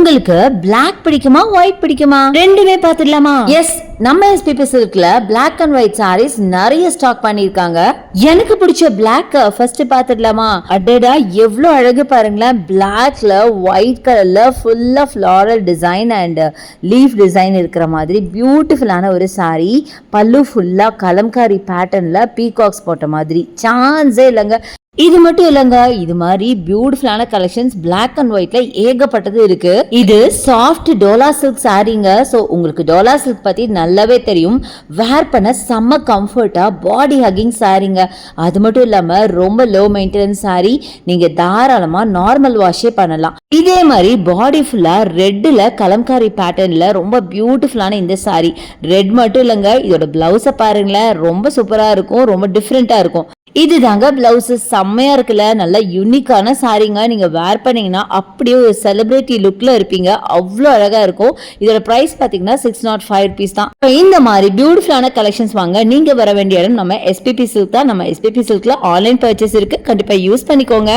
உங்களுக்கு பிளாக் பிடிக்குமா ஒயிட் பிடிக்குமா ரெண்டுமே பாத்துடலாமா? எஸ், நம்ம எஸ்பிபி சில்க்ல பிளாக் அண்ட் ஒயிட் சாரீஸ் நிறைய ஸ்டாக் பண்ணிருக்காங்க. எனக்கு பிடிச்ச பிளாக் ஃபர்ஸ்ட் பாத்துடலாமா? அடடா எவ்வளவு அழகு பாருங்களேன். பிளாக்ல ஒயிட் கலர்ல ஃபுல்லா floral design and leaf design இருக்கிற மாதிரி பியூட்டிஃபுல்லான ஒரு சாரி. பல்லு ஃபுல்லா கலம்காரி பேட்டர்ன்ல பீகாக்ஸ் போட்ட மாதிரி சான்ஸே இல்லைங்க. இது மட்டும் இல்லங்க, இது மாதிரி பியூட்டிஃபுல்லான கலெக்ஷன்ஸ் பிளாக் அண்ட் ஒயிட்ல ஏகப்பட்டது இருக்கு. இது சாஃப்ட் டோலா சில்க் சாரீங்க. ஸோ உங்களுக்கு டோலா சில்க் பத்தி நல்லாவே தெரியும். வேர் பண்ண செம்ம கம்ஃபர்ட்டா பாடி ஹக்கிங் சாரீங்க. அது மட்டும் இல்லாம ரொம்ப லோ மெயின்டெனன்ஸ் சாரி. நீங்க தாராளமா நார்மல் வாஷே பண்ணலாம். இதே மாதிரி பாடி ஃபுல்லா ரெட்ல கலம்காரி பேட்டர்ன்ல ரொம்ப பியூட்டிஃபுல்லான இந்த சாரி. ரெட் மட்டும் இல்லைங்க, இதோட பிளவுஸை பாருங்களேன், ரொம்ப சூப்பரா இருக்கும், ரொம்ப டிஃப்ரெண்டா இருக்கும். இதுதாங்க பிளவுஸ். செம்மையா இருக்குல்ல, நல்ல யூனிக்கான சாரீங்க. நீங்க வேர் பண்ணீங்கன்னா அப்படியே ஒரு செலிபிரிட்டி லுக்ல இருப்பீங்க. அவ்வளோ அழகா இருக்கும். இதோட பிரைஸ் பாத்தீங்கன்னா 605 rupees தான். இந்த மாதிரி பியூட்டிஃபுல்லான கலெக்ஷன்ஸ் வாங்க நீங்க வர வேண்டிய இடம் நம்ம எஸ்பிபி சில்க் தான். நம்ம எஸ்பிபி சில்க்ல ஆன்லைன் பர்ச்சேஸ் இருக்கு, கண்டிப்பா யூஸ் பண்ணிக்கோங்க.